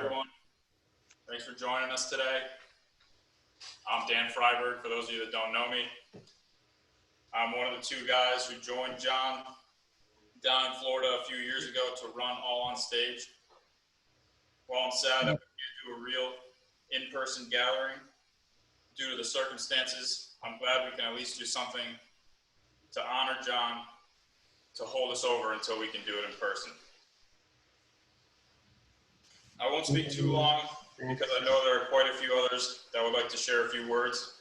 everyone. Thanks for joining us today. I'm Dan Freiberg, for those of you that don't know me. I'm one of the two guys who joined John down in Florida a few years ago to run All on Stage. While I'm sad that we can't do a real in-person gathering due to the circumstances, I'm glad we can at least do something to honor John, to hold us over until we can do it in person. I won't speak too long because I know there are quite a few others that would like to share a few words.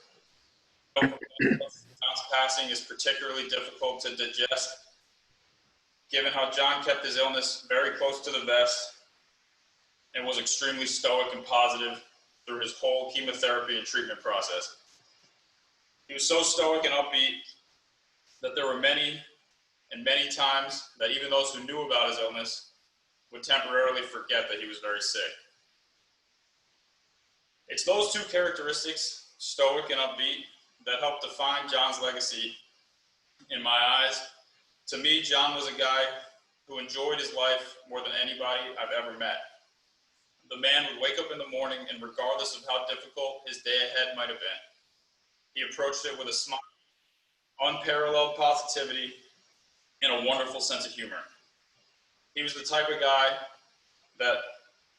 John's passing is particularly difficult to digest, given how John kept his illness very close to the vest and was extremely stoic and positive through his whole chemotherapy and treatment process. He was so stoic and upbeat that there were many times that even those who knew about his illness would temporarily forget that he was very sick. It's those two characteristics, stoic and upbeat, that helped define John's legacy in my eyes. To me, John was a guy who enjoyed his life more than anybody I've ever met. The man would wake up in the morning, and regardless of how difficult his day ahead might have been, he approached it with a smile, unparalleled positivity, and a wonderful sense of humor. He was the type of guy that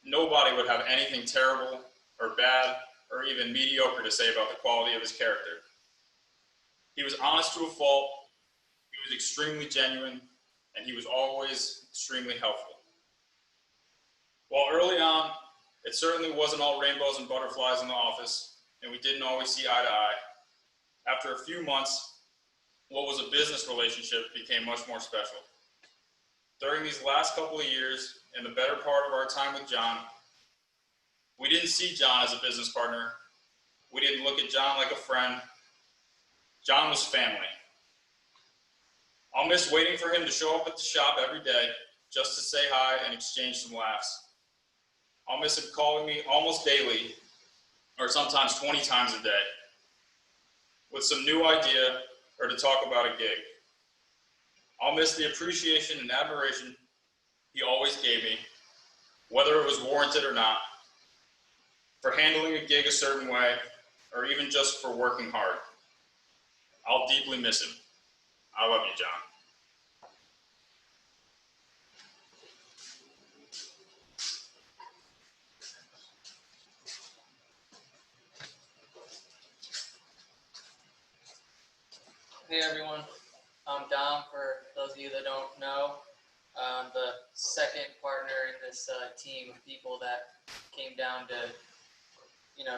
nobody would have anything terrible or bad or even mediocre to say about the quality of his character. He was honest to a fault, he was extremely genuine, and he was always extremely helpful. While early on, it certainly wasn't all rainbows and butterflies in the office, and we didn't always see eye to eye. After a few months, what was a business relationship became much more special. During these last couple of years, and the better part of our time with John, we didn't see John as a business partner. We didn't look at John like a friend. John was family. I'll miss waiting for him to show up at the shop every day just to say hi and exchange some laughs. I'll miss him calling me almost daily, or sometimes 20 times a day, with some new idea or to talk about a gig. I'll miss the appreciation and admiration he always gave me, whether it was warranted or not, for handling a gig a certain way, or even just for working hard. I'll deeply miss him. I love you, John. Hey everyone, I'm Dom, for those of you that don't know. I'm the second partner in this team of people that came down to,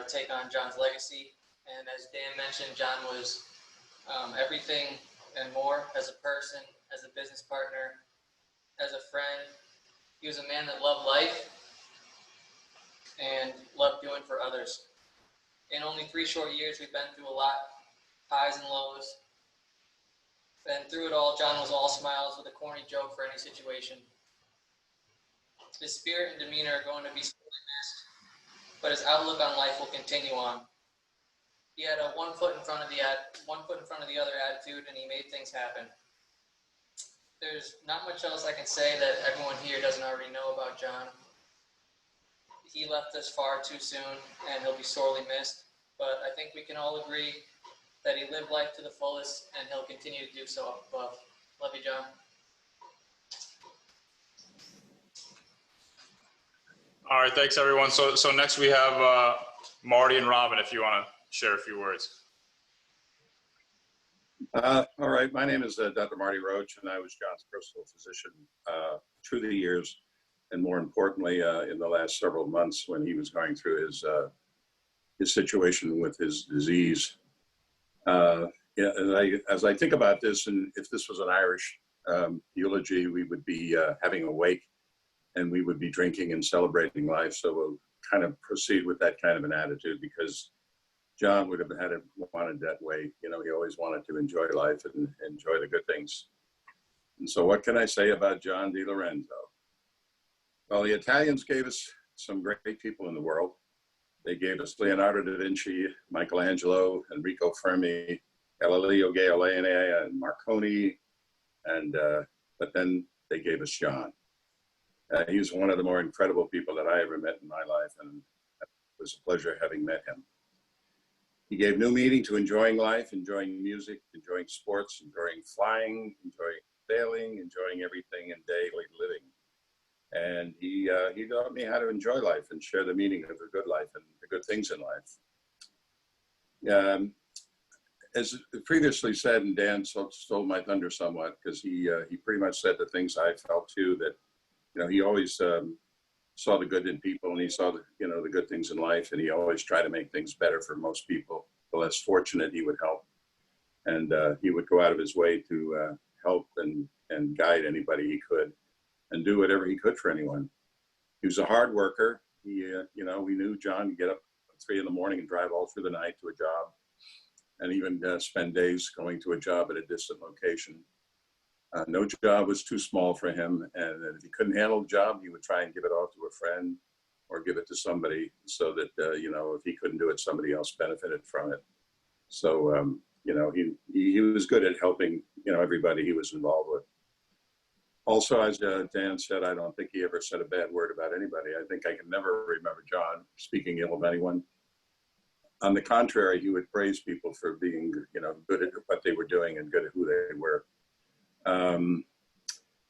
take on John's legacy. And as Dan mentioned, John was everything and more as a person, as a business partner, as a friend. He was a man that loved life and loved doing for others. In only 3 short years, we've been through a lot, highs and lows. And through it all, John was all smiles with a corny joke for any situation. His spirit and demeanor are going to be sorely missed, but his outlook on life will continue on. He had a one foot in front of the other attitude, and he made things happen. There's not much else I can say that everyone here doesn't already know about John. He left us far too soon, and he'll be sorely missed. But I think we can all agree that he lived life to the fullest, and he'll continue to do so up above. Love you, John. All right, thanks everyone. So next we have Marty and Robin, if you want to share a few words. All right, my name is Dr. Marty Roach, and I was John's personal physician through the years, and more importantly, in the last several months when he was going through his situation with his disease. As I think about this, and if this was an Irish eulogy, we would be having a wake, and we would be drinking and celebrating life. So we'll kind of proceed with that kind of an attitude, because John would have wanted that way. He always wanted to enjoy life and enjoy the good things. And so what can I say about John DiLorenzo? Well, the Italians gave us some great people in the world. They gave us Leonardo da Vinci, Michelangelo, Enrico Fermi, Galileo Galilei, and Marconi, but then they gave us John. He was one of the more incredible people that I ever met in my life, and it was a pleasure having met him. He gave new meaning to enjoying life, enjoying music, enjoying sports, enjoying flying, enjoying sailing, enjoying everything in daily living. And he taught me how to enjoy life and share the meaning of a good life and the good things in life. As previously said, and Dan stole my thunder somewhat, because he pretty much said the things I felt too, that, you know, he always saw the good in people, and he saw the, you know, the good things in life, and he always tried to make things better for most people. The less fortunate, he would help, and he would go out of his way to help and guide anybody he could, and do whatever he could for anyone. He was a hard worker. He, you know, we knew John would get up at 3 in the morning and drive all through the night to a job, and even spend days going to a job at a distant location. No job was too small for him, and if he couldn't handle the job, he would try and give it off to a friend or give it to somebody, so that, you know, if he couldn't do it, somebody else benefited from it. So, you know, he was good at helping, you know, everybody he was involved with. Also, as Dan said, I don't think he ever said a bad word about anybody. I think I can never remember John speaking ill of anyone. On the contrary, he would praise people for being, you know, good at what they were doing and good at who they were.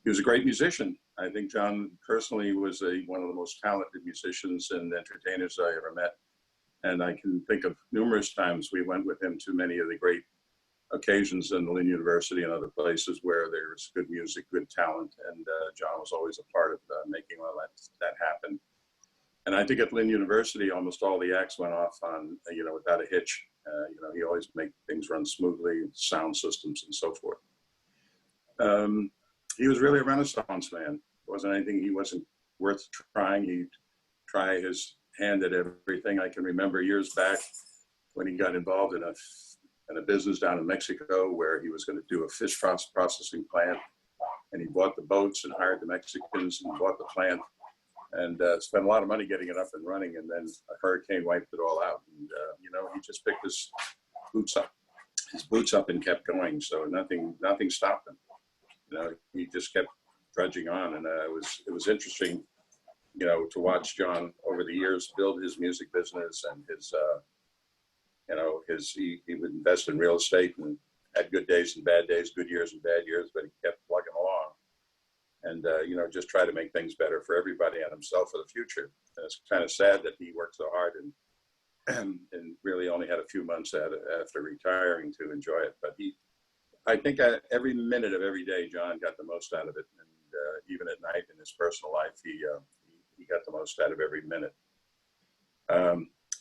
He was a great musician. I think John personally was one of the most talented musicians and entertainers I ever met. And I can think of numerous times we went with him to many of the great occasions in Lynn University and other places where there was good music, good talent, and John was always a part of making all that happen. And I think at Lynn University, almost all the acts went off on, you know, without a hitch. You know, he always made things run smoothly, sound systems and so forth. He was really a Renaissance man. It wasn't anything he wasn't worth trying. He'd try his hand at everything. I can remember years back when he got involved in a business down in Mexico where he was going to do a fish processing plant, and he bought the boats and hired the Mexicans and bought the plant, and spent a lot of money getting it up and running, and then a hurricane wiped it all out. And you know, he just picked his boots up and kept going. So nothing stopped him. You know, he just kept trudging on, and it was interesting, you know, to watch John over the years build his music business and his, you know, he would invest in real estate and had good days and bad days, good years and bad years, but he kept plugging along, and you know, just try to make things better for everybody and himself for the future. And it's kind of sad that he worked so hard and really only had a few months after retiring to enjoy it. But I think every minute of every day, John got the most out of it, and even at night in his personal life, he got the most out of every minute.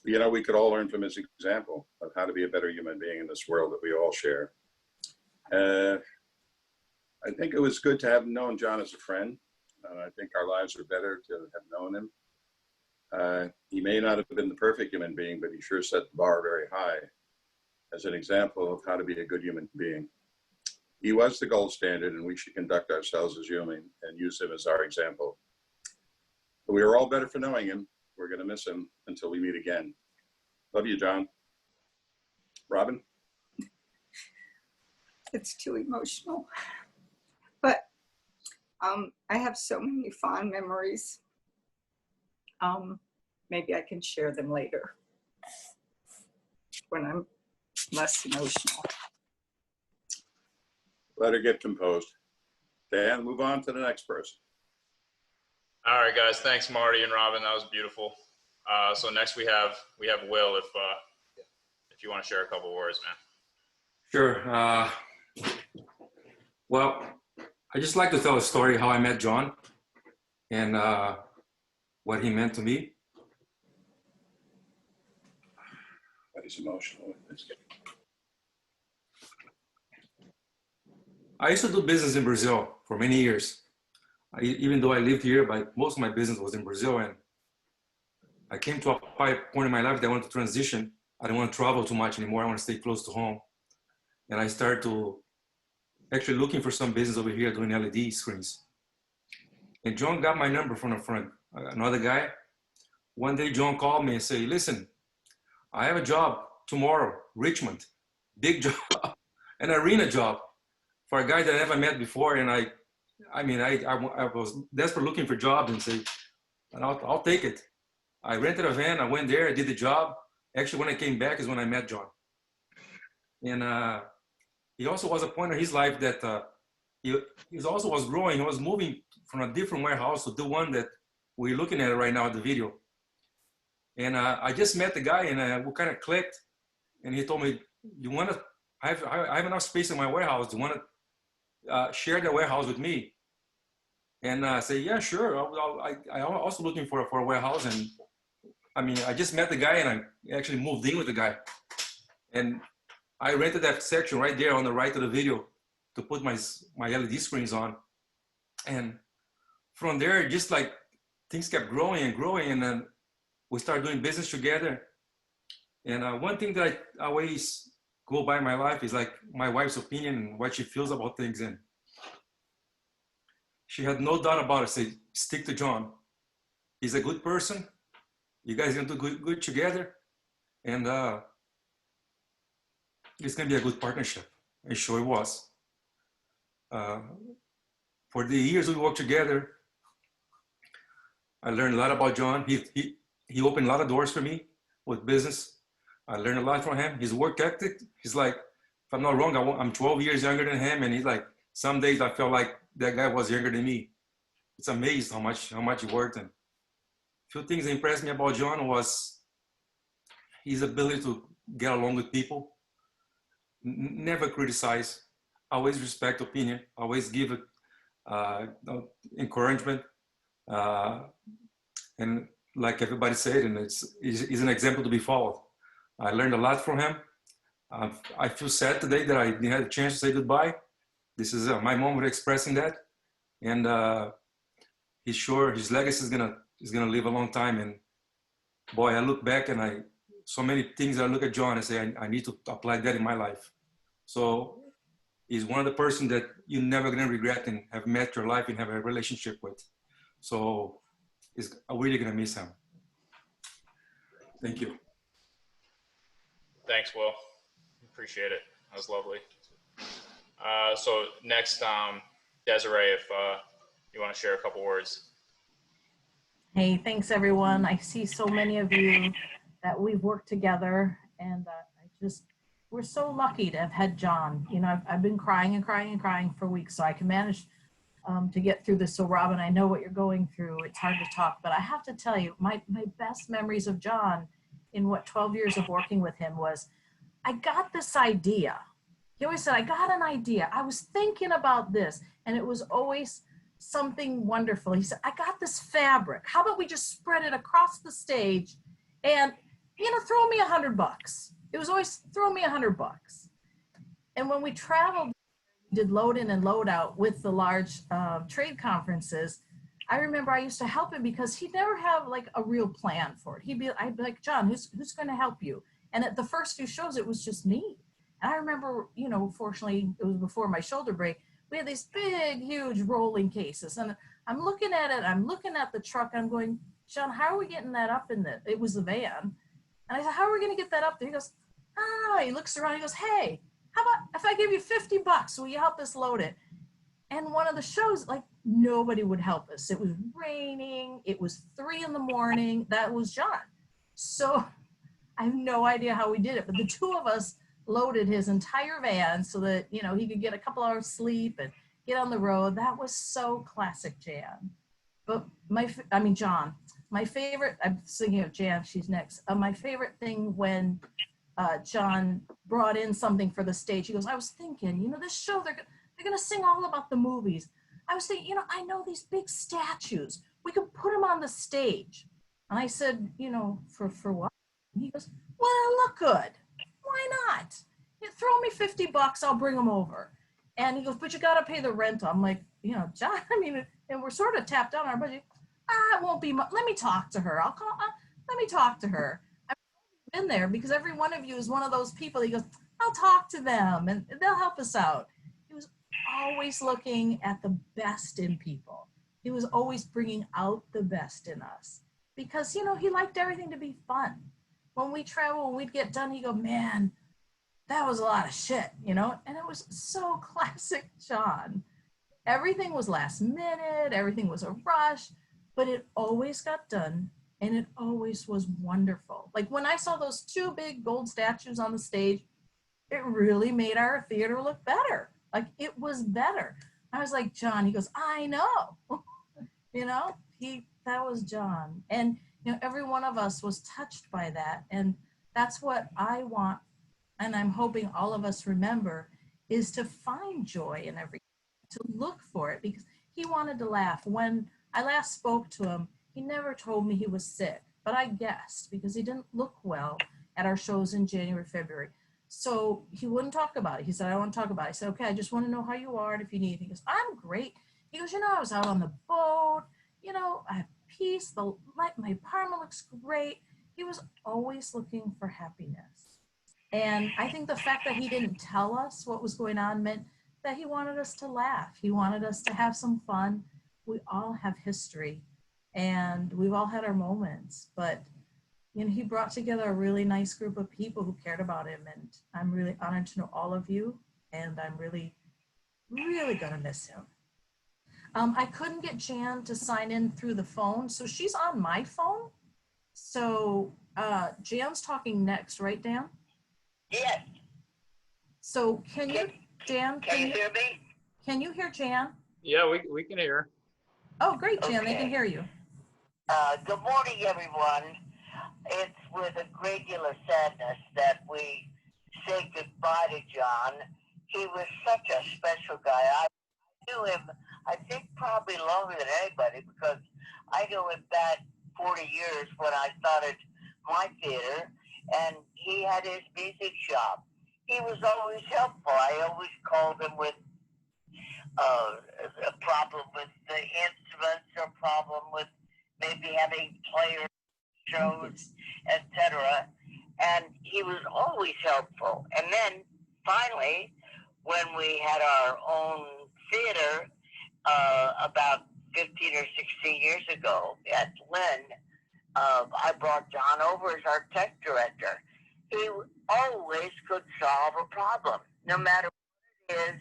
You know, we could all learn from his example of how to be a better human being in this world that we all share. I think it was good to have known John as a friend. I think our lives are better to have known him. He may not have been the perfect human being, but he sure set the bar very high as an example of how to be a good human being. He was the gold standard, and we should conduct ourselves as human and use him as our example. But we are all better for knowing him. We're going to miss him until we meet again. Love you, John. Robin? It's too emotional. But I have so many fond memories. Maybe I can share them later when I'm less emotional. Let her get composed. Dan, move on to the next person. All right, guys. Thanks, Marty and Robin. That was beautiful. So next we have Will. If you want to share a couple words, man. Sure. Well, I just like to tell a story how I met John and what he meant to me. But he's emotional. I used to do business in Brazil for many years. Even though I lived here, but most of my business was in Brazil, and I came to a point in my life that I wanted to transition. I don't want to travel too much anymore. I want to stay close to home. And I started to actually looking for some business over here doing LED screens. And John got my number from a friend, another guy. One day John called me and said, listen, I have a job tomorrow, Richmond, big job, an arena job for a guy that I never met before. And I I mean, I was desperate looking for jobs and say, and I'll take it. I rented a van. I went there. I did the job. Actually, when I came back is when I met John. And he also was a point in his life that he also was growing. He was moving from a different warehouse to the one that we're looking at right now in the video. And I just met the guy, and we kind of clicked. And he told me, "You want to? I have enough space in my warehouse. Do you want to share the warehouse with me?" And I say, "Yeah, sure. I'm also looking for a warehouse." And I mean, I just met the guy, and I actually moved in with the guy. And I rented that section right there on the right of the video to put my LED screens on. And from there, just like things kept growing and growing, and then we started doing business together. And one thing that I always go by in my life is like my wife's opinion and what she feels about things. And she had no doubt about it. Say, stick to John. He's a good person. You guys are gonna do good together, and it's gonna be a good partnership. And sure it was. For the years we worked together, I learned a lot about John. He opened a lot of doors for me with business. I learned a lot from him. His work ethic, he's like, if I'm not wrong, I'm 12 years younger than him, and he's like, some days I felt like that guy was younger than me. It's amazing how much he worked. And a few things that impressed me about John was his ability to get along with people, never criticize, always respect opinion, always give encouragement. And like everybody said, and he's an example to be followed. I learned a lot from him. I feel sad today that I didn't have a chance to say goodbye. This is my moment of expressing that. And he's sure his legacy is gonna live a long time. And boy, I look back and so many things I look at John and say, I need to apply that in my life. So he's one of the person that you're never gonna regret and have met your life and have a relationship with. So I'm really gonna miss him. Thank you. Thanks, Will. Appreciate it. That was lovely. So next, Desiree, if you want to share a couple words. Hey, thanks everyone. I see so many of you that we've worked together, and we're so lucky to have had John. You know, I've been crying and crying and crying for weeks, so I can manage to get through this. So Robin, I know what you're going through. It's hard to talk, but I have to tell you, my best memories of John in 12 years of working with him was, I got this idea. He always said, I got an idea. I was thinking about this, and it was always something wonderful. He said, I got this fabric. How about we just spread it across the stage and, throw me $100. It was always throw me $100. And when we traveled, did load in and load out with the large trade conferences, I remember I used to help him because he'd never have like a real plan for it. I'd be like, John, who's going to help you? And at the first few shows, it was just me. And I remember, fortunately, it was before my shoulder break. We had these big, huge rolling cases. And I'm looking at it. I'm looking at the truck. I'm going, John, how are we getting that up in it was the van. And I said, how are we going to get that up there? He goes, he looks around. He goes, hey, how about if I give you $50? Will you help us load it? And one of the shows, like, nobody would help us. It was raining. It was 3 a.m. That was John. So I have no idea how we did it, but the two of us loaded his entire van so that, he could get a couple hours sleep and get on the road. That was so classic Jan. But John, my favorite, I'm thinking of Jan, she's next. My favorite thing when John brought in something for the stage, he goes, I was thinking, this show, they're going to sing all about the movies. I was thinking, I know these big statues. We could put them on the stage. And I said, for what? And he goes, well, it'll look good. Why not? Throw me $50, I'll bring them over. And he goes, but you got to pay the rental. I'm like, John, and we're sort of tapped out on our budget. It won't be much. Let me talk to her. Let me talk to her. I've been there because every one of you is one of those people. He goes, I'll talk to them and they'll help us out. He was always looking at the best in people. He was always bringing out the best in us because, he liked everything to be fun. When we travel, when we'd get done, he'd go, man, that was a lot of shit, and it was so classic John. everything was last minute, everything was a rush, but it always got done and it always was wonderful. Like when I saw those two big gold statues on the stage, it really made our theater look better. Like it was better. I was like, John, he goes, I know. You know, that was John. And you know, every one of us was touched by that. And that's what I want, and I'm hoping all of us remember, is to find joy in everything, to look for it, because he wanted to laugh. When I last spoke to him, he never told me he was sick, but I guessed because he didn't look well at our shows in January, February. So he wouldn't talk about it. He said, I don't want to talk about it. I said, okay, I just want to know how you are and if you need anything. He goes, I'm great. He goes, you know, I was out on the boat, you know, I have peace, my apartment looks great. He was always looking for happiness. And I think the fact that he didn't tell us what was going on meant that he wanted us to laugh. He wanted us to have some fun. We all have history and we've all had our moments, but you know, he brought together a really nice group of people who cared about him. And I'm really honored to know all of you. And I'm really, really gonna miss him. I couldn't get Jan to sign in through the phone. So she's on my phone. So Jan's talking next, right, Dan? Yes. So can you, Dan, Can you hear me? can you hear Jan? Yeah, we can hear. Oh, great, Jan, they can Okay. hear you. Good morning, everyone. It's with a great deal of sadness that we say goodbye to John. He was such a special guy. I knew him, I think, probably longer than anybody because I knew him back 40 years when I started my theater, and he had his music shop. He was always helpful. I always called him with a problem with the instruments, or problem with maybe having players, shows, etc. And he was always helpful. And then finally, when we had our own theater about 15 or 16 years ago at Lynn, I brought John over as our tech director. He always could solve a problem, no matter what it is.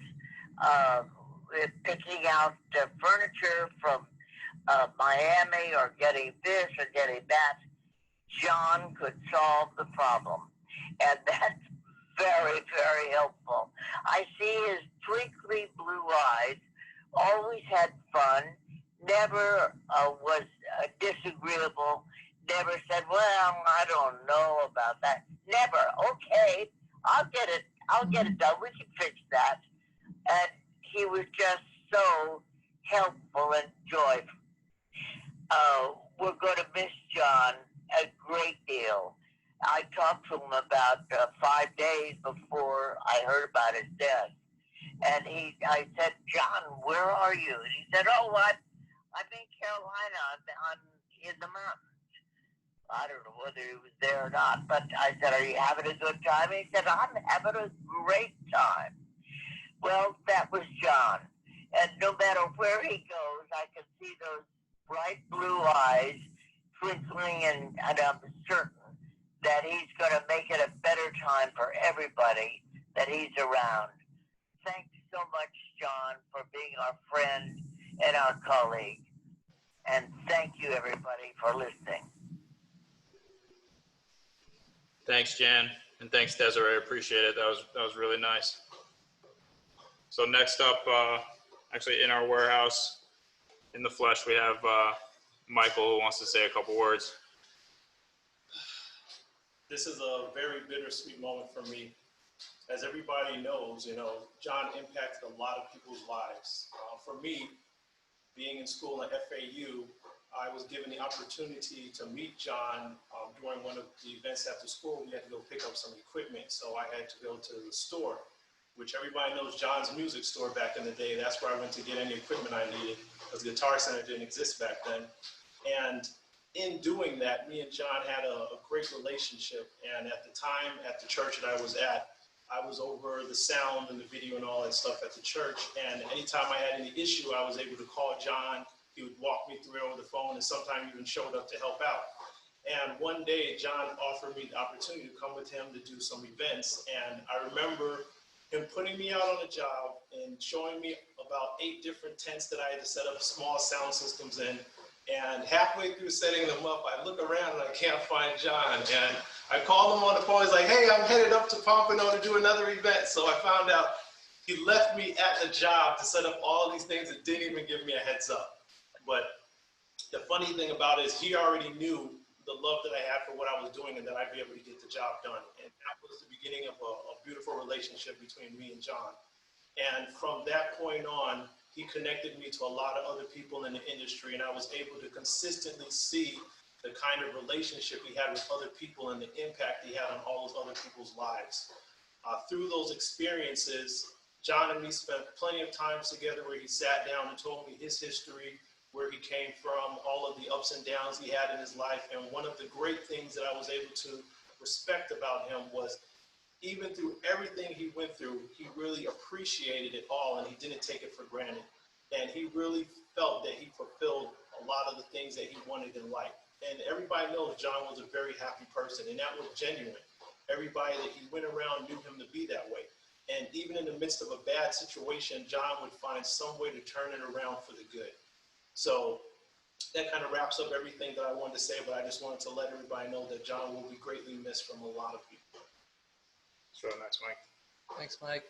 Picking out furniture from Miami, or getting this or getting that, John could solve the problem. And that's very, very helpful. I see his twinkly blue eyes, always had fun, never was disagreeable, never said, well, I don't know about that. Never. Okay, I'll get it done. We can fix that. And he was just so helpful and joyful. We're going to miss John a great deal. I talked to him about 5 days before I heard about his death. And I said, John, where are you? And he said, oh, I'm in Carolina. I'm in the mountains. I don't know whether he was there or not. But I said, are you having a good time? And he said, I'm having a great time. Well, that was John. And no matter where he goes, I can see those bright blue eyes twinkling, and I'm certain that he's going to make it a better time for everybody that he's around. Thanks so much, John, for being our friend and our colleague. And thank you, everybody, for listening. Thanks, Jan, and thanks, Desiree. I appreciate it. That was really nice. So next up, actually in our warehouse, in the flesh, we have Michael, who wants to say a couple words. This is a very bittersweet moment for me. As everybody knows, you know, John impacted a lot of people's lives. For me, being in school at FAU, I was given the opportunity to meet John during one of the events after school. We had to go pick up some equipment, so I had to go to the store, which everybody knows John's music store back in the day. That's where I went to get any equipment I needed, because the Guitar Center didn't exist back then. And in doing that, me and John had a great relationship. And at the time, at the church that I was at, I was over the sound and the video and all that stuff at the church. And anytime I had any issue, I was able to call John. He would walk me through it over the phone, and sometimes even showed up to help out. And one day, John offered me the opportunity to come with him to do some events. And I remember him putting me out on a job and showing me about 8 different tents that I had to set up small sound systems in. And halfway through setting them up, I look around and I can't find John. And I call him on the phone. He's like, hey, I'm headed up to Pompano to do another event. So I found out he left me at the job to set up all these things and didn't even give me a heads up. But the funny thing about it is he already knew the love that I had for what I was doing and that I'd be able to get the job done. And that was the beginning of a beautiful relationship between me and John. And from that point on, he connected me to a lot of other people in the industry, and I was able to consistently see the kind of relationship he had with other people and the impact he had on all those other people's lives. Through those experiences, John and me spent plenty of times together where he sat down and told me his history, where he came from, all of the ups and downs he had in his life. And one of the great things that I was able to respect about him was even through everything he went through, he really appreciated it all and he didn't take it for granted. And he really felt that he fulfilled a lot of the things that he wanted in life. And everybody knows John was a very happy person, and that was genuine. Everybody that he went around knew him to be that way. And even in the midst of a bad situation, John would find some way to turn it around for the good. So that kind of wraps up everything that I wanted to say, but I just wanted to let everybody know that John will be greatly missed from a lot of people. So that's Mike. Thanks, Mike.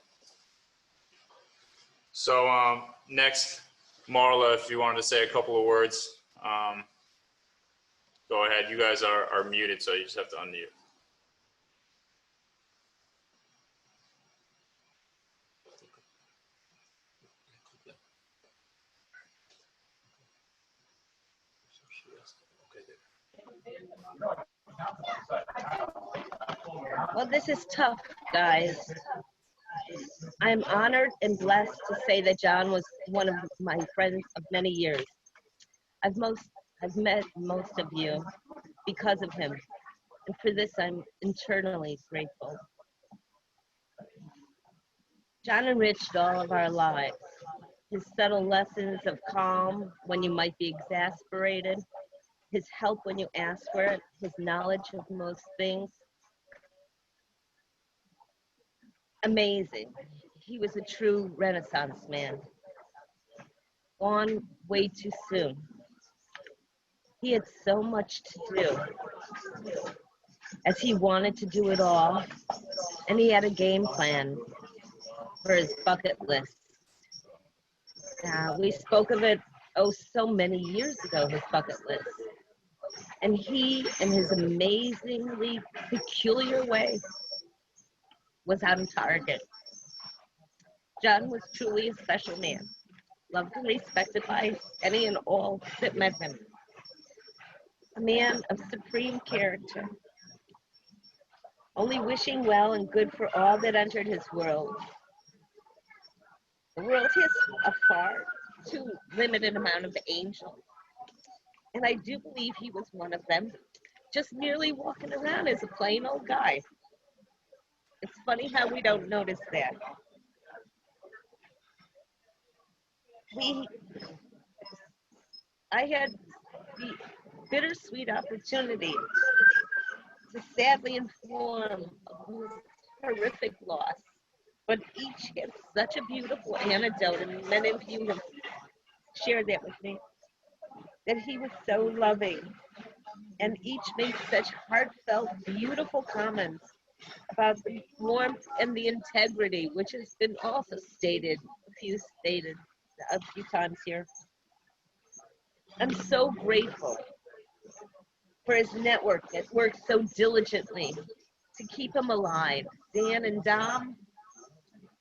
So next, Marla, if you wanted to say a couple of words, go ahead. You guys are muted, so you just have to unmute. Well, this is tough, guys. I'm honored and blessed to say that John was one of my friends of many years. I've met most of you because of him, and for this I'm internally grateful. John enriched all of our lives. His subtle lessons of calm when you might be exasperated, his help when you ask for it, his knowledge of most things. Amazing. He was a true Renaissance man. Gone way too soon. He had so much to do, as he wanted to do it all, and he had a game plan for his bucket list. We spoke of it, so many years ago, his bucket list. And he, in his amazingly peculiar way, was on target. John was truly a special man, loved and respected by any and all that met him. A man of supreme character, only wishing well and good for all that entered his world. The world has a far too limited amount of angels, and I do believe he was one of them, just merely walking around as a plain old guy. It's funny how we don't notice that. I had the bittersweet opportunity to sadly inform of his horrific loss, but each has such a beautiful anecdote, and many of you have shared that with me, that he was so loving, and each made such heartfelt, beautiful comments about the warmth and the integrity, which has been also stated a few times here. I'm so grateful for his network that works so diligently to keep him alive. Dan and Dom,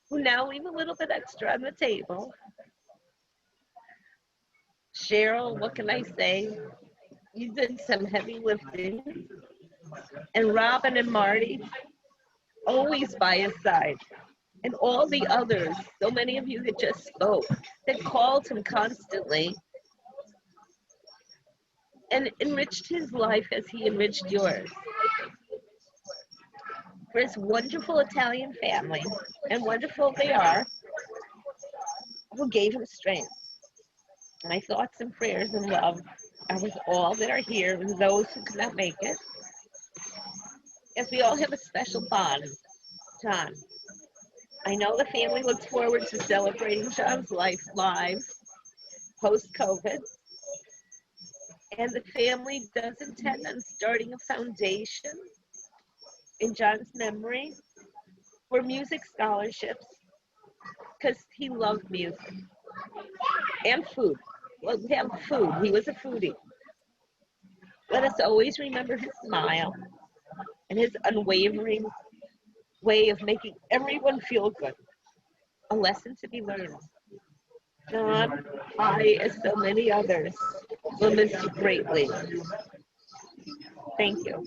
who now leave a little bit extra on the table. Cheryl, what can I say? You did some heavy lifting. And Robin and Marty, always by his side. And all the others, so many of you that just spoke, that called him constantly and enriched his life as he enriched yours. For his wonderful Italian family, and wonderful they are, who gave him strength. My thoughts and prayers and love are with all that are here and those who could not make it, as we all have a special bond. John, I know the family looks forward to celebrating John's life live post-COVID, and the family does intend on starting a foundation in John's memory for music scholarships because he loved music and food. Well, have food. He was a foodie. Let us always remember his smile and his unwavering way of making everyone feel good. A lesson to be learned. John, I, as so many others, will miss you greatly. Thank you.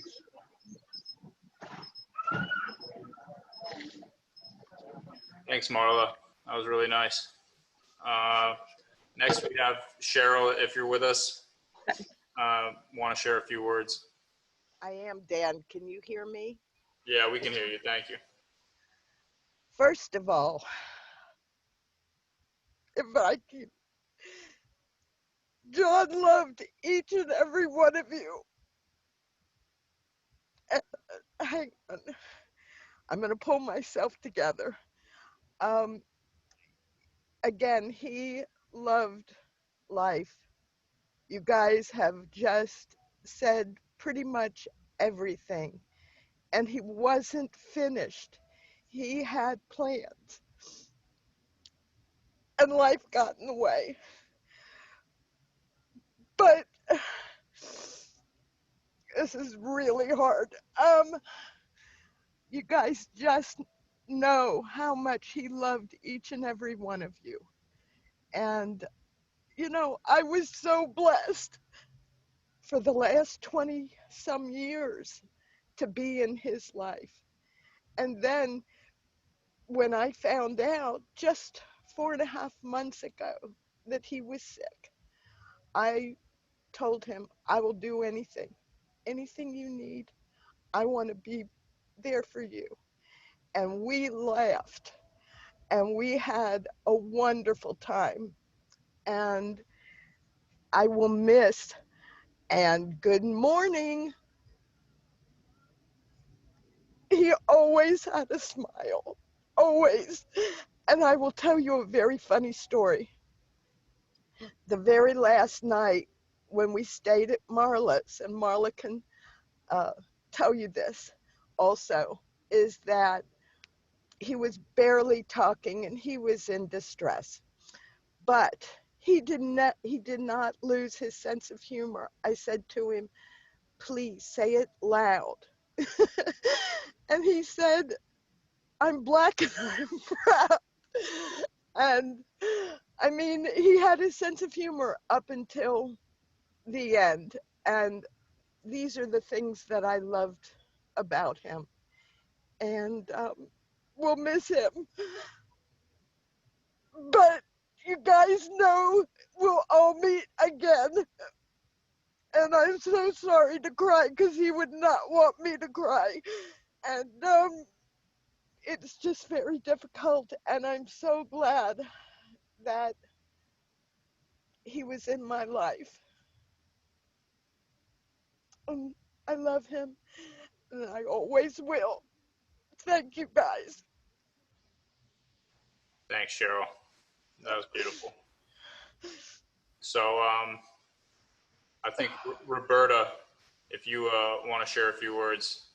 Thanks, Marla. That was really nice. Next, we have Cheryl, if you're with us. Want to share a few words? I am, Dan. Can you hear me? Yeah, we can hear you. Thank you. First of all, if I can, John loved each and every one of you. Hang on. I'm going to pull myself together. Again, he loved life. You guys have just said pretty much everything. And he wasn't finished. He had plans. And life got in the way. But this is really hard. You guys just know how much he loved each and every one of you. And, you know, I was so blessed for the last 20 some years to be in his life. And then when I found out just 4.5 months ago that he was sick, I told him, I will do anything you need. I want to be there for you. And we laughed and we had a wonderful time. And I will miss, and good morning. He always had a smile, always. And I will tell you a very funny story. The very last night when we stayed at Marla's, and Marla can tell you this also, is that he was barely talking and he was in distress. But he did not lose his sense of humor. I said to him, please say it loud. And he said, I'm black and I'm proud. And I mean, he had a sense of humor up until the end. And these are the things that I loved about him. And we'll miss him. But you guys know we'll all meet again. And I'm so sorry to cry because he would not want me to cry. And it's just very difficult. And I'm so glad that he was in my life. I love him, and I always will. Thank you, guys. Thanks, Cheryl. That was beautiful. So I think Roberta, if you want to share a few words,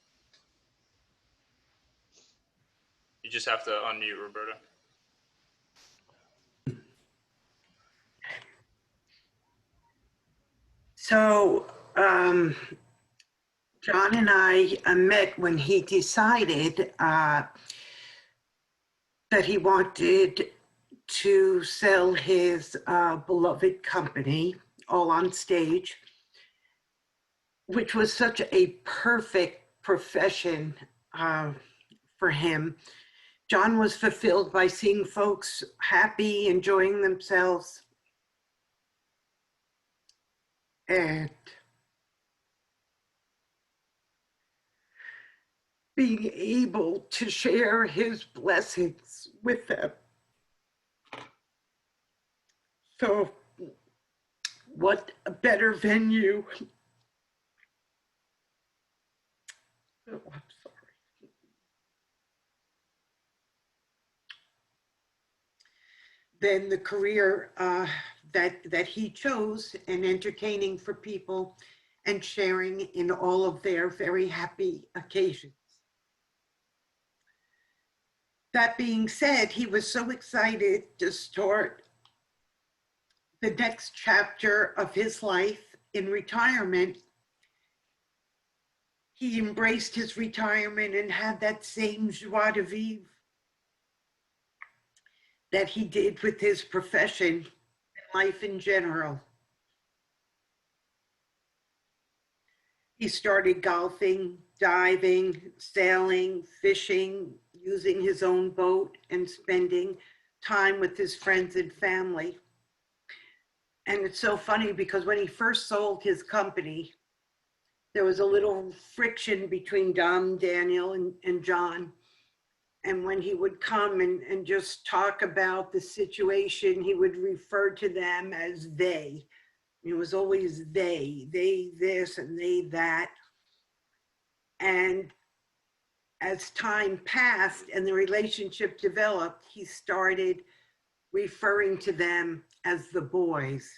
you just have to unmute, Roberta. So John and I met when he decided that he wanted to sell his beloved company, All on Stage, which was such a perfect profession for him. John was fulfilled by seeing folks happy, enjoying themselves. And being able to share his blessings with them. So what a better venue. Oh, I'm sorry. than the career that he chose, and entertaining for people and sharing in all of their very happy occasions. That being said, he was so excited to start the next chapter of his life in retirement. He embraced his retirement and had that same joie de vivre that he did with his profession and life in general. He started golfing, diving, sailing, fishing, using his own boat, and spending time with his friends and family. And it's so funny because when he first sold his company, there was a little friction between Dom, Daniel, and John. And when he would come and just talk about the situation, he would refer to them as they. It was always they this and they that. And as time passed and the relationship developed, he started referring to them as the boys.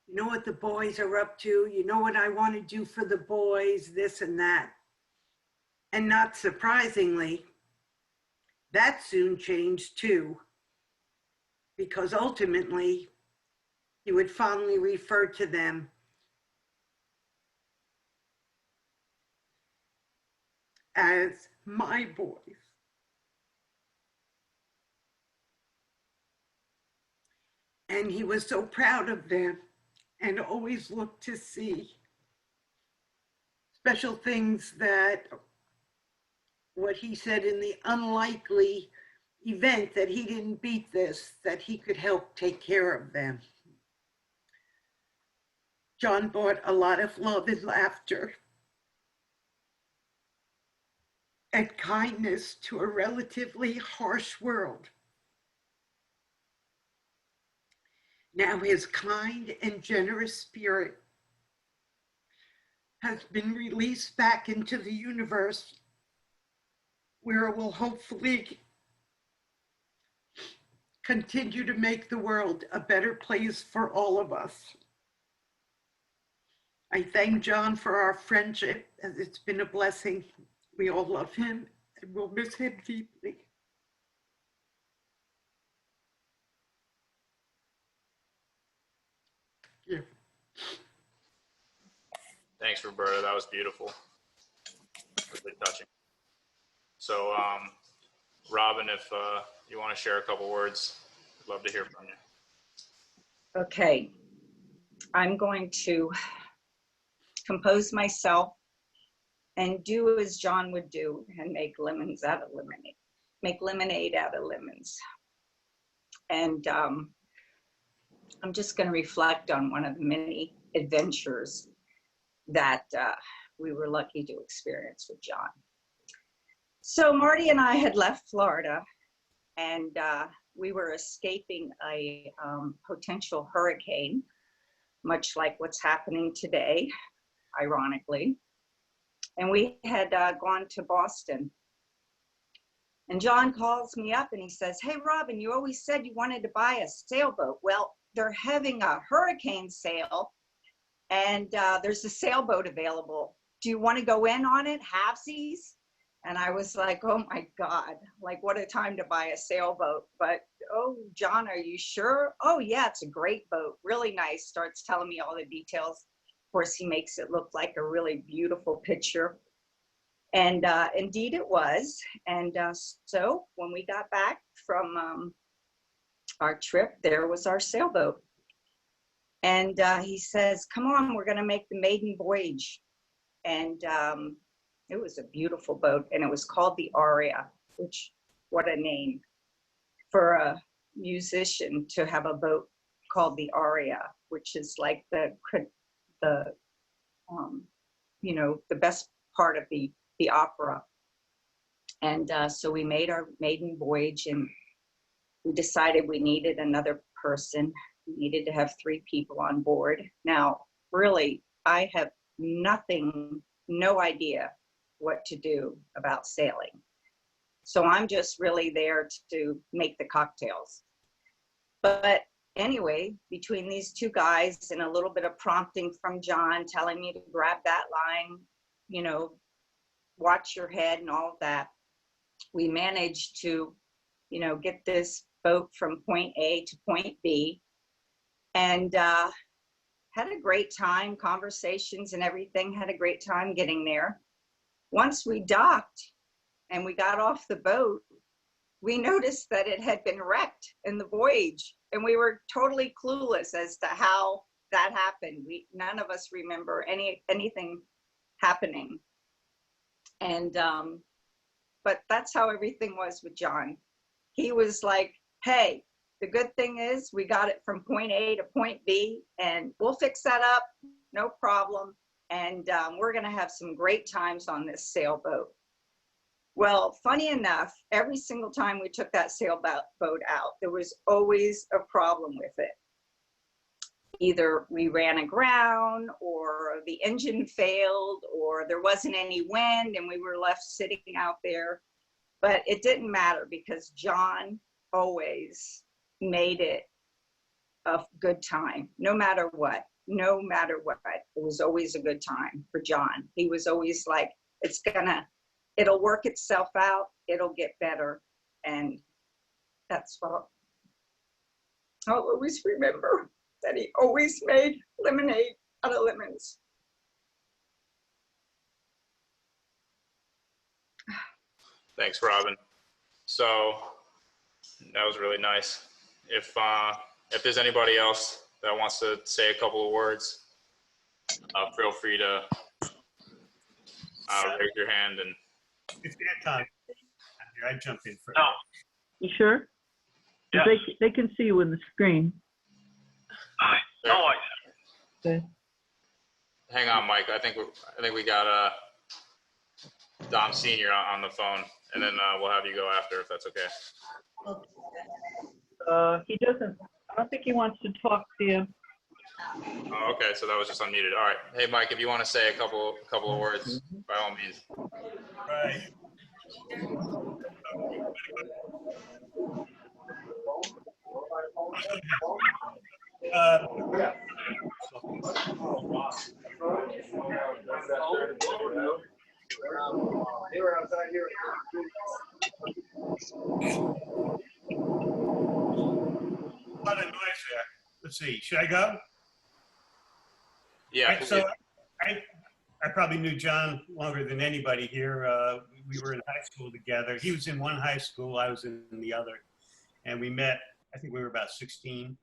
You know what the boys are up to? You know what I want to do for the boys, this and that. And not surprisingly, that soon changed too, because ultimately he would fondly refer to them as my boys. And he was so proud of them and always looked to see special things, that what he said, in the unlikely event that he didn't beat this, that he could help take care of them. John brought a lot of love and laughter and kindness to a relatively harsh world. Now his kind and generous spirit has been released back into the universe, where it will hopefully continue to make the world a better place for all of us. I thank John for our friendship, as it's been a blessing. We all love him and we'll miss him deeply. Yeah. Thanks, Roberta. That was beautiful. Really touching. So, Robin, if you want to share a couple words, I'd love to hear from you. Okay, I'm going to compose myself and do as John would do and make lemons out of lemonade. Make lemonade out of lemons. And I'm just going to reflect on one of the many adventures that we were lucky to experience with John. So Marty and I had left Florida, and we were escaping a potential hurricane, much like what's happening today, ironically. And we had gone to Boston. And John calls me up and he says, "Hey, Robin, you always said you wanted to buy a sailboat. Well, they're having a hurricane sale, and there's a sailboat available. Do you want to go in on it, halvesies?" And I was like, oh my God, like what a time to buy a sailboat. But, oh, John, are you sure? Oh yeah, it's a great boat, really nice. Starts telling me all the details. Of course, he makes it look like a really beautiful picture. And indeed it was. And so when we got back from our trip, there was our sailboat. And he says, "Come on, we're gonna make the maiden voyage." And it was a beautiful boat, and it was called the Aria, which, what a name for a musician to have a boat called the Aria, which is like the you know, the best part of the opera. And so we made our maiden voyage, and we decided we needed another person. We needed to have 3 people on board. Now, really, I have no idea what to do about sailing. So I'm just really there to make the cocktails. But anyway, between these two guys and a little bit of prompting from John telling me to grab that line, you know, watch your head and all of that, we managed to, you know, get this boat from point A to point B, and had a great time, conversations and everything, had a great time getting there. Once we docked and we got off the boat, we noticed that it had been wrecked in the voyage, and we were totally clueless as to how that happened. None of us remember anything happening. And but that's how everything was with John. He was like, hey, the good thing is we got it from point A to point B, and we'll fix that up, no problem. And we're gonna have some great times on this sailboat. Well, funny enough, every single time we took that sailboat out, there was always a problem with it. Either we ran aground, or the engine failed, or there wasn't any wind and we were left sitting out there. But it didn't matter, because John always made it a good time, no matter what. No matter what, it was always a good time for John. He was always like, it'll work itself out, it'll get better. And that's what I'll always remember, that he always made lemonade out of lemons. Thanks, Robin. So that was really nice. If there's anybody else that wants to say a couple of words, feel free to raise your hand. And It's their time. I jump in first. No. You sure? Yes. They can see you in the screen. No, Okay. hang on, Mike. I think we got Dom Senior on the phone, and then we'll have you go after, if that's okay. He doesn't, I don't think he wants to talk to you. Oh, okay, so that was just unmuted. All right. Hey, Mike, if you want to say a couple of words, by all means. Right. A lot of noise there. Let's see. Should I go? Yeah. Right, so I probably knew John longer than anybody here. We were in high school together. He was in one high school, I was in the other. And we met, I think we were about 16,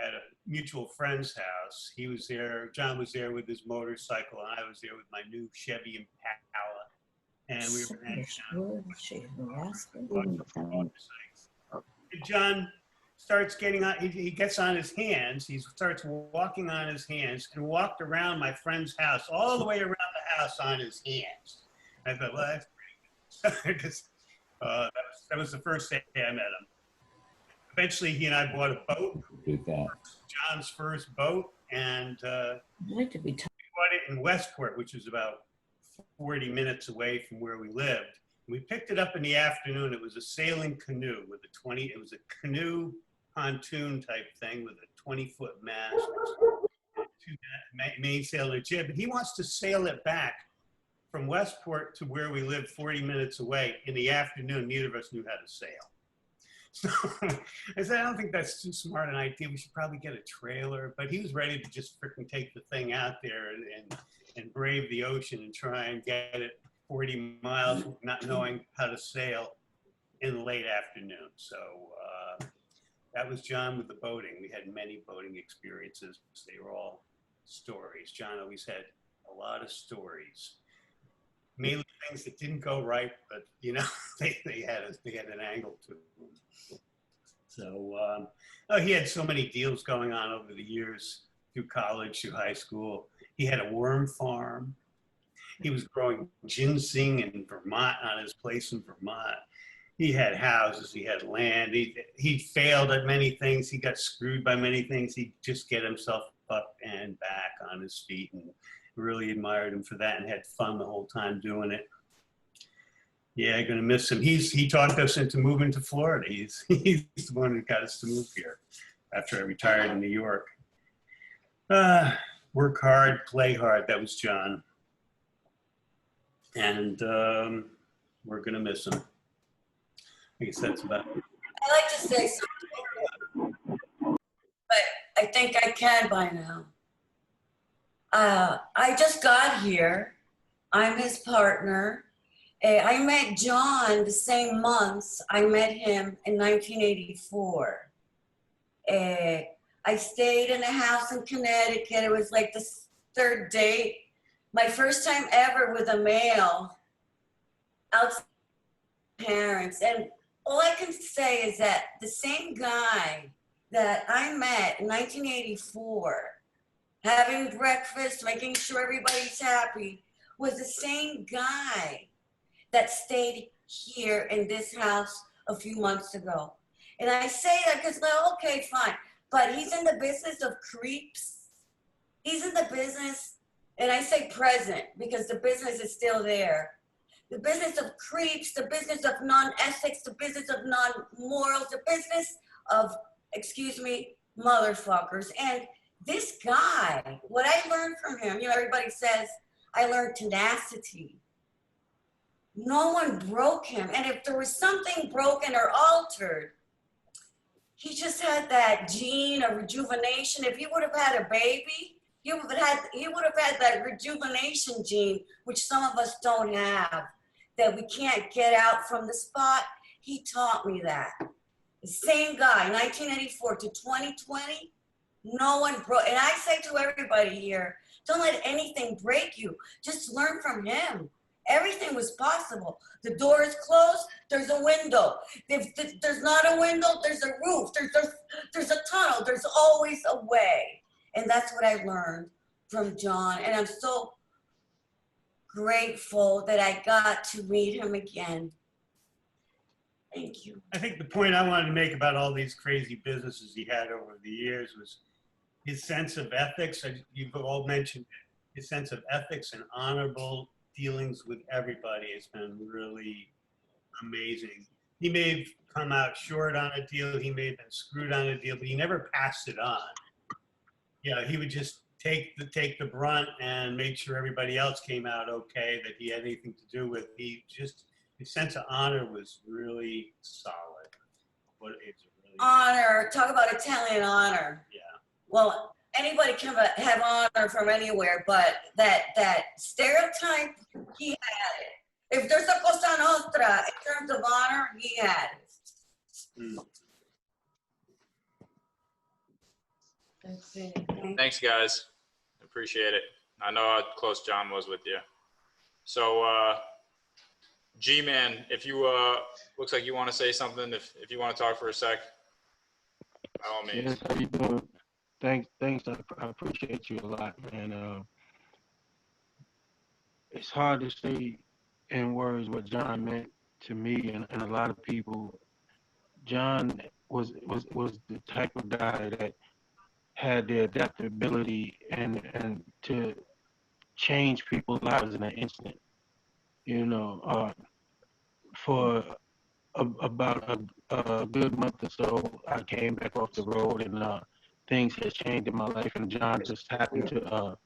at a mutual friend's house. He was there, John was there with his motorcycle, and I was there with my new Chevy Impala. And we were hanging out. And John starts getting on, he gets on his hands, he starts walking on his hands, and walked around my friend's house, all the way around the house on his hands. I thought, well, that's pretty good. Because that was the first day I met him. Eventually, he and I bought a boat, John's first boat, and we bought it in Westport, which was about 40 minutes away from where we lived. We picked it up in the afternoon. It was a sailing canoe with it was a canoe pontoon type thing with a 20-foot mast, two mainsail and a jib. And he wants to sail it back from Westport to where we lived 40 minutes away in the afternoon. Neither of us knew how to sail. So I said, I don't think that's too smart an idea. We should probably get a trailer. But he was ready to just freaking take the thing out there and brave the ocean and try and get it 40 miles, not knowing how to sail in the late afternoon. So that was John with the boating. We had many boating experiences. They were all stories. John always had a lot of stories. Mainly things that didn't go right, but you know, they had an angle to them. So he had so many deals going on over the years, through college, through high school. He had a worm farm. He was growing ginseng in Vermont, on his place in Vermont. He had houses, he had land. He failed at many things. He got screwed by many things. He'd just get himself up and back on his feet, and really admired him for that and had fun the whole time doing it. Yeah, I'm gonna miss him. He talked us into moving to Florida. He's the one who got us to move here after I retired in New York. Work hard, play hard. That was John, and we're gonna miss him. I guess that's about it. I'd like to say something, but I think I can by now. I just got here. I'm his partner. I met John the same month. I met him in 1984. I stayed in a house in Connecticut. It was like the third date. My first time ever with a male outside parents. And all I can say is that the same guy that I met in 1984, having breakfast, making sure everybody's happy, was the same guy that stayed here in this house a few months ago. And I say that because, well, okay, fine. But he's in the business of creeps. He's in the business, and I say present because the business is still there. The business of creeps, the business of non-ethics, the business of non-morals, the business of, excuse me, motherfuckers. And this guy, what I learned from him, you know, everybody says, I learned tenacity. No one broke him. And if there was something broken or altered, he just had that gene of rejuvenation. If he would have had a baby, he would have had that rejuvenation gene, which some of us don't have, that we can't get out from the spot. He taught me that. The same guy, 1984 to 2020, no one broke. And I say to everybody here, don't let anything break you. Just learn from him. Everything was possible. The door is closed, there's a window. If there's not a window, there's a roof. There's a tunnel. There's always a way. And that's what I learned from John. And I'm so grateful that I got to meet him again. Thank you. I think the point I wanted to make about all these crazy businesses he had over the years was his sense of ethics. You've all mentioned his sense of ethics and honorable dealings with everybody has been really amazing. He may have come out short on a deal, he may have been screwed on a deal, but he never passed it on. Yeah, he would just take the brunt and make sure everybody else came out okay, that he had anything to do with. His sense of honor was really solid. Honor, talk about Italian honor. Yeah. Well, anybody can have honor from anywhere, but that stereotype, he had it. If there's a cosa nostra in terms of honor, he had it. That's it. Thanks, guys. Appreciate it. I know how close John was with you. So, Gman, if you looks like you want to say something, if you want to talk for a sec, by all means. Yes, how you doing? Thanks. I appreciate you a lot, man. It's hard to say in words what John meant to me and a lot of people. John was the type of guy that had the adaptability and to change people's lives in an instant. You know, for about a good month or so, I came back off the road and things had changed in my life, and John just happened to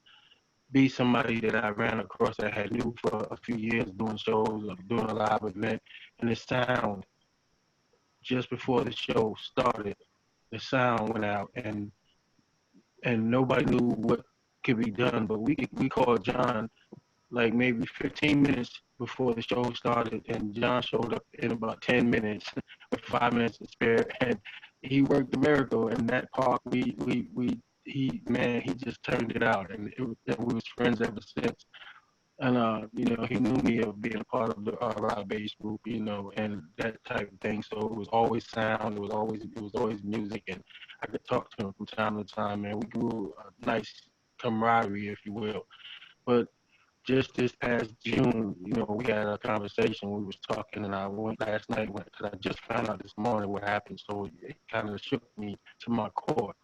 be somebody that I ran across that I had knew for a few years doing shows, doing a live event, and the sound, just before the show started, the sound went out, and nobody knew what could be done, but we called John like maybe 15 minutes before the show started, and John showed up in about 10 minutes with 5 minutes to spare, and he worked a miracle in that park. He just turned it out, and we was friends ever since. And you know, he knew me of being a part of the rock bass group, you know, and that type of thing. So it was always sound, it was always music, and I could talk to him from time to time, and we grew a nice camaraderie, if you will. But just this past June, you know, we had a conversation. We was talking, and I went last night because I just found out this morning what happened. So it kind of shook me to my core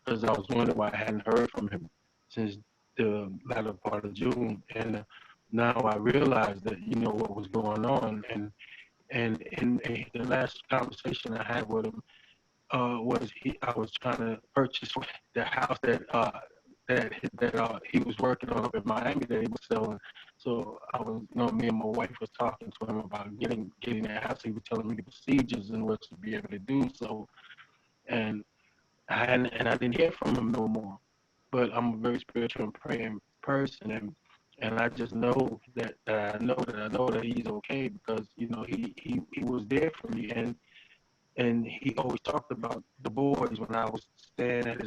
because I was wondering why I hadn't heard from him since the latter part of June. And now I realized that, you know, what was going on. And in the last conversation I had with him, I was trying to purchase the house that he was working on up in Miami that he was selling. So me and my wife was talking to him about getting that house. He was telling me the procedures and what to be able to do. So, and I didn't hear from him no more. But I'm a very spiritual and praying person, and I just know that I know that he's okay, because, you know, he was there for me, and he always talked about the boys when I was staying at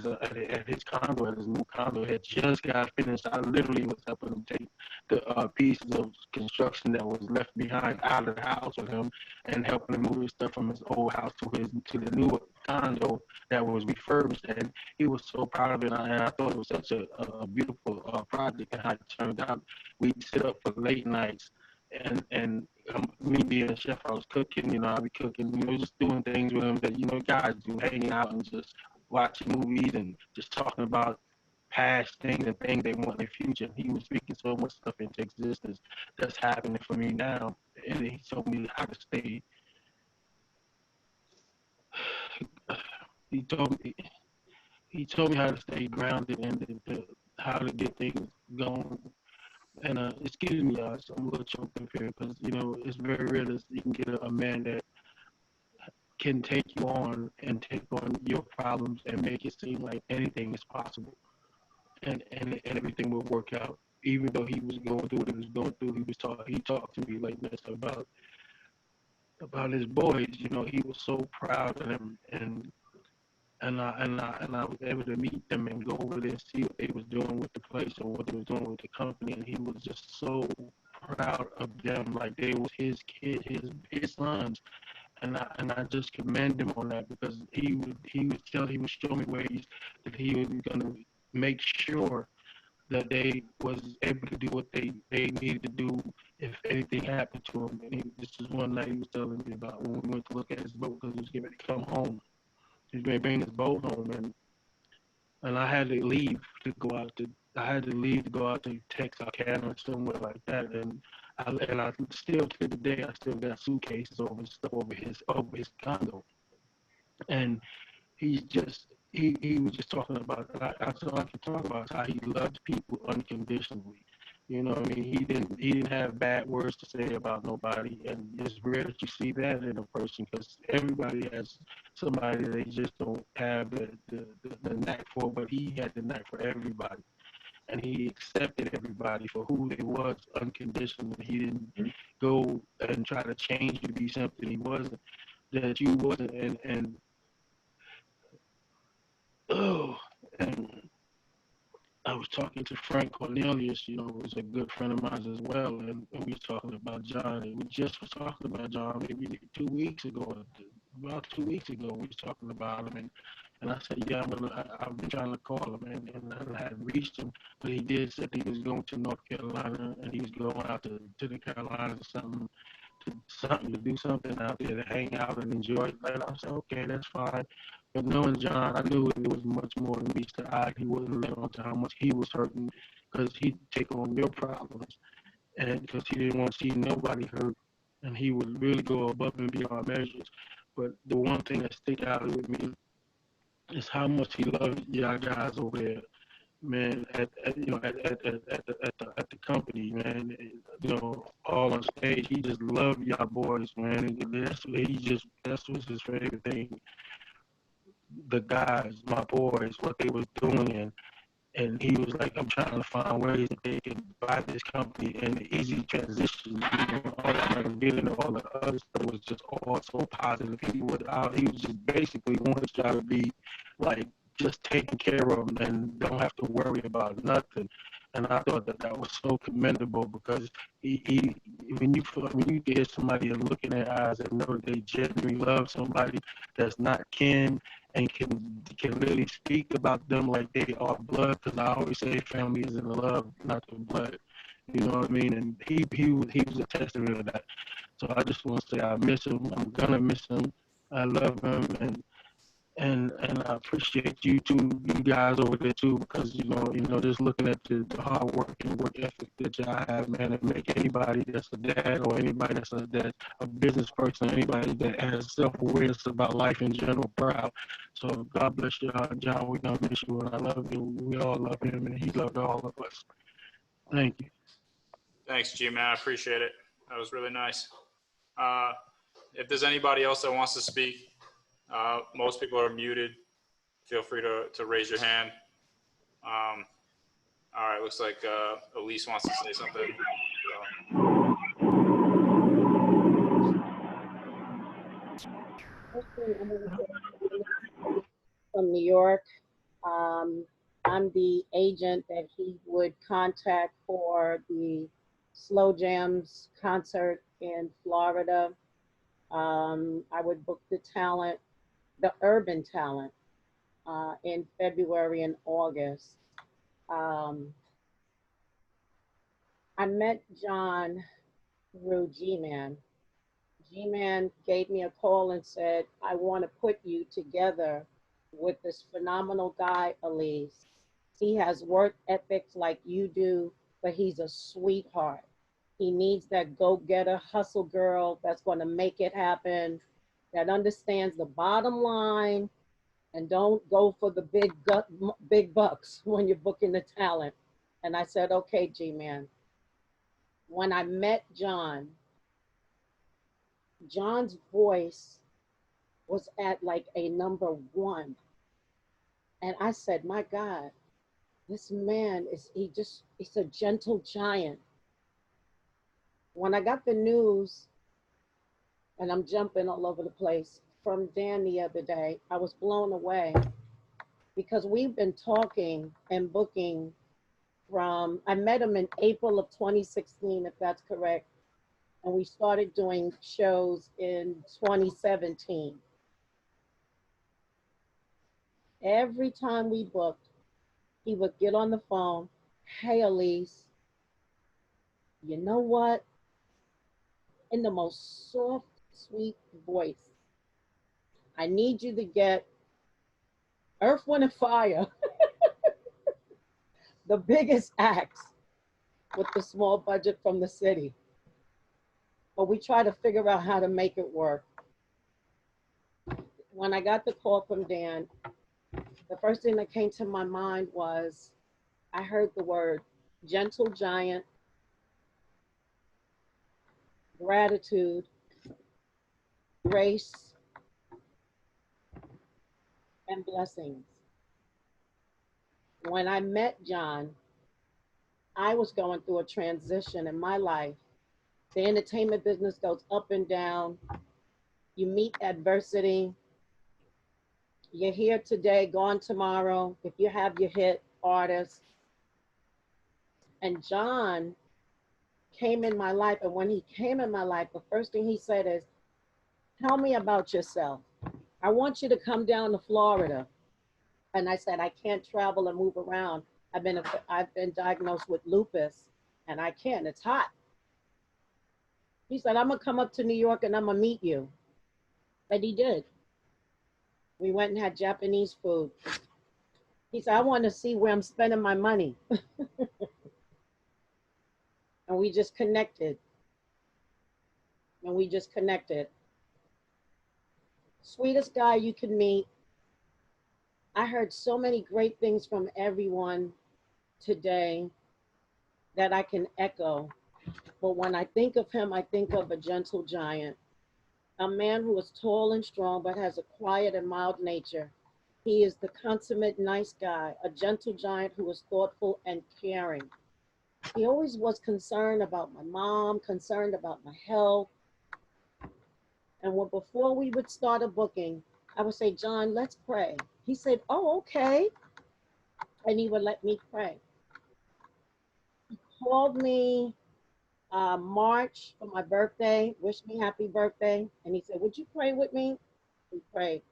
his condo, at his new condo. Had just got finished. I literally was helping him take the pieces of construction that was left behind out of the house with him, and helping him move his stuff from his old house to the new condo that was refurbished. And he was so proud of it, and I thought it was such a beautiful project and how it turned out. We'd sit up for late nights. And me being a chef, I was cooking, you know, I'd be cooking, you know, just doing things with him that, you know, guys do, hanging out and just watching movies and just talking about past things and things they want in the future. He was speaking so much stuff into existence that's happening for me now. And he told me how to stay. He told me how to stay grounded and how to get things going. And excuse me, y'all, so I'm a little choked up here, because, you know, it's very rare that you can get a man that can take you on and take on your problems and make it seem like anything is possible, and everything will work out. Even though he was going through what he was going through, he talked to me like this about his boys. You know, he was so proud of them, and I was able to meet them and go over there and see what they was doing with the place and what they was doing with the company, and he was just so proud of them, like they was his kid, his sons, and I just commend him on that, because he was showing me ways that he was gonna make sure that they was able to do what they needed to do if anything happened to him. And this is one night he was telling me about when we went to look at his boat, because he was getting ready to come home. He's going to bring his boat home, and I had to leave to go out to Texarkana or somewhere like that, and I still to the day I still got suitcases over stuff over his condo, and he was just talking about, that's all I can talk about, how he loved people unconditionally. You know what I mean? He didn't have bad words to say about nobody, and it's rare that you see that in a person, because everybody has somebody they just don't have the knack for, but he had the knack for everybody, and he accepted everybody for who they was unconditionally. He didn't go and try to change you to be something he wasn't, that you wasn't, and I was talking to Frank Cornelius, you know, who's a good friend of mine as well, and we was talking about John, and we just was talking about John maybe 2 weeks ago. About 2 weeks ago, we was talking about him, and I said, yeah, I've been trying to call him, and I hadn't reached him, but he did say that he was going to North Carolina, and he was going out to the Carolinas or something, to do something out there, to hang out and enjoy it. And I said, okay, that's fine. But knowing John, I knew it was much more than meets the eye. He wouldn't let on to how much he was hurting, because he'd take on your problems, and because he didn't want to see nobody hurt, and he would really go above and beyond measures. But the one thing that stick out with me is how much he loved y'all guys over there, man. At the company, man. You know, all on stage, he just loved y'all boys, man. And that's what's his favorite thing. The guys, my boys, what they was doing, and he was like, I'm trying to find ways that they can buy this company and the easy transition. You know, all that getting all the other stuff was just all so positive. He was just basically wanted y'all to be like just taken care of and don't have to worry about nothing. And I thought that was so commendable, because when you get somebody and look in their eyes and know that they genuinely love somebody that's not kin, and can really speak about them like they are blood, because I always say family is in the love, not the blood. You know what I mean? And he was a testament of that. So I just want to say I miss him. I'm gonna miss him. I love him, And I appreciate you guys over there too, because just looking at the hard work and work ethic that y'all have, man, it make anybody that's a dad or anybody that's a business person, anybody that has self-awareness about life in general proud. So God bless you, John. We're gonna miss you, and I love you. We all love him, and he loved all of us. Thank you. Thanks, Gman. I appreciate it. That was really nice. If there's anybody else that wants to speak, most people are muted. Feel free to raise your hand. All right, looks like Elise wants to say something. From New York. I'm the agent that he would contact for the Slow Jams concert in Florida. I would book the talent, the urban talent, in February and August. I met John through Gman. Gman gave me a call and said, I want to put you together with this phenomenal guy, Elise. He has work ethics like you do, but he's a sweetheart. He needs that go-getter hustle girl that's going to make it happen, that understands the bottom line and don't go for the big bucks when you're booking the talent. And I said, okay, G-Man. When I met John's voice was at like a number 1. And I said, my God, this man he's a gentle giant. When I got the news, and I'm jumping all over the place, from Dan the other day, I was blown away because we've been talking and booking I met him in April of 2016, if that's correct. And we started doing shows in 2017. Every time we booked, he would get on the phone, hey, Elise, you know what? In the most soft, sweet voice, I need you to get Earth, Wind, and Fire, the biggest acts with the small budget from the city. But we try to figure out how to make it work. When I got the call from Dan, the first thing that came to my mind was, I heard the word gentle giant, gratitude, grace, and blessings. When I met John, I was going through a transition in my life. The entertainment business goes up and down. You meet adversity. You're here today, gone tomorrow. If you have your hit artist. And John came in my life. And when he came in my life, the first thing he said is, tell me about yourself. I want you to come down to Florida. And I said, I can't travel and move around. I've been diagnosed with lupus and I can't, it's hot. He said, I'm gonna come up to New York and I'm gonna meet you. And he did. We went and had Japanese food. He said, I want to see where I'm spending my money. And we just connected. Sweetest guy you can meet. I heard so many great things from everyone today that I can echo. But when I think of him, I think of a gentle giant, a man who is tall and strong, but has a quiet and mild nature. He is the consummate nice guy, a gentle giant who is thoughtful and caring. He always was concerned about my mom, concerned about my health. And before we would start a booking, I would say, John, let's pray. He said, oh, okay. And he would let me pray. He called me March for my birthday, wished me happy birthday. And he said, would you pray with me? We prayed.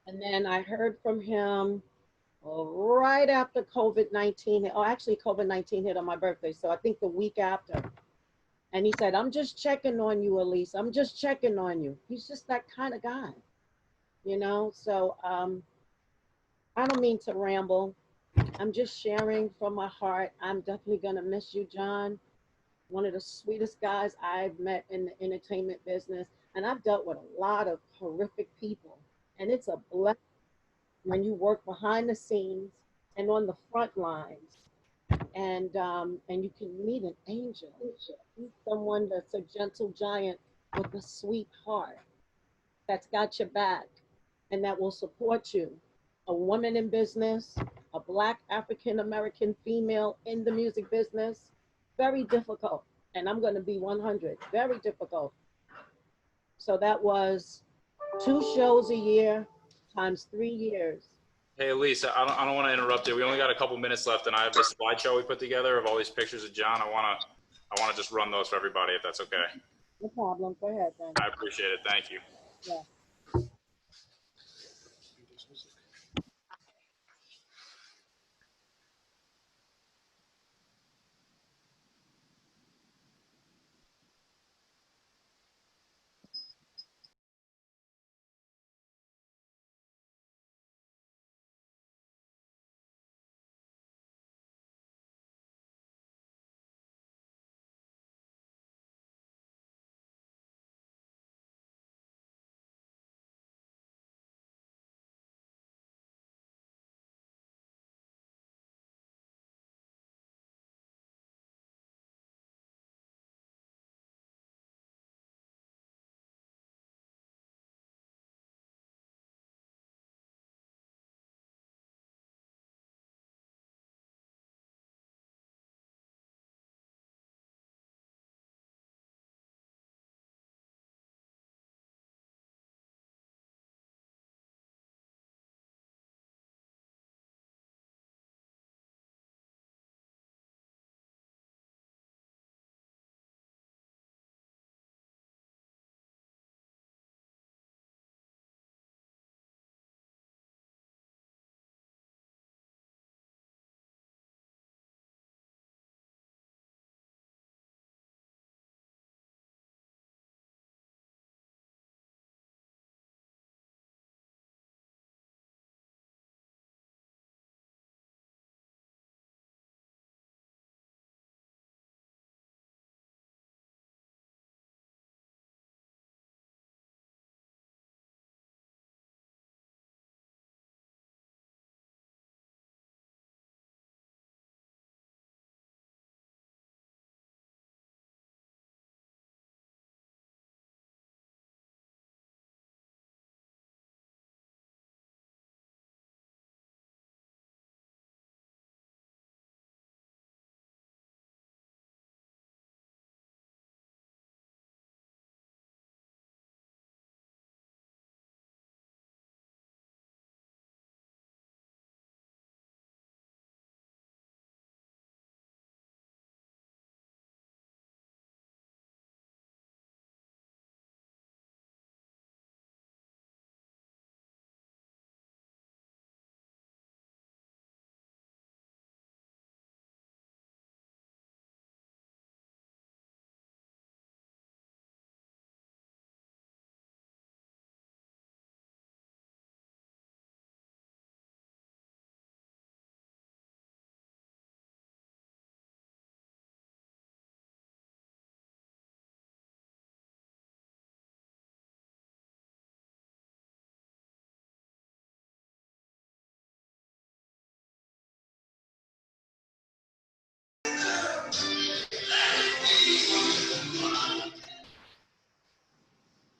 And then I heard from him right after COVID-19. Actually, COVID-19 hit on my birthday. So I think the week after. And he said, I'm just checking on you, Elise. I'm just checking on you. He's just that kind of guy. you know? So I don't mean to ramble. I'm just sharing from my heart. I'm definitely going to miss you, John. One of the sweetest guys I've met in the entertainment business. And I've dealt with a lot of horrific people. And it's a blessing when you work behind the scenes and on the front lines. And you can meet an angel, meet someone that's a gentle giant with a sweet heart that's got your back and that will support you. A woman in business, a Black African American female in the music business, very difficult. And I'm going to be 100, very difficult. So that was 2 shows a year times 3 years. Hey, Elise, I don't want to interrupt you. We only got a couple minutes left, and I have this slideshow we put together of all these pictures of John. I want to just run those for everybody, if that's okay. No problem. Go ahead, then. I appreciate it. Thank you. Yeah.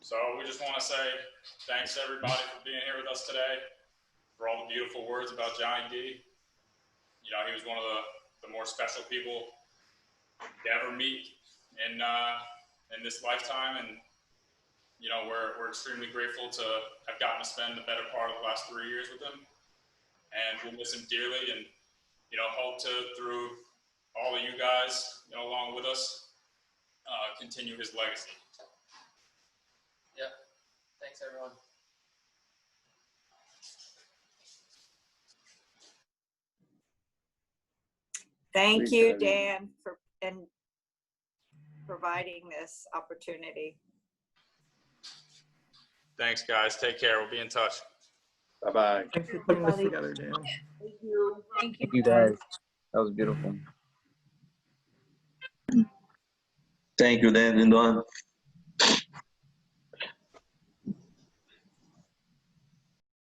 So we just want to say thanks to everybody for being here with us today, for all the beautiful words about Johnny D. You know, he was one of the more special people to ever meet in this lifetime, and you know, we're extremely grateful to have gotten to spend the better part of the last 3 years with him, and we'll miss him dearly, and you know, hope to, through all of you guys, you know, along with us, continue his legacy. Yep. Thanks, everyone. Thank you, Dan, for providing this opportunity. Thanks, guys. Take care. We'll be in touch. Bye-bye. Thanks for putting this Everybody. together, Dan. Thank you. Thank you. Thank you guys. That was beautiful. Thank you, Dan and Don.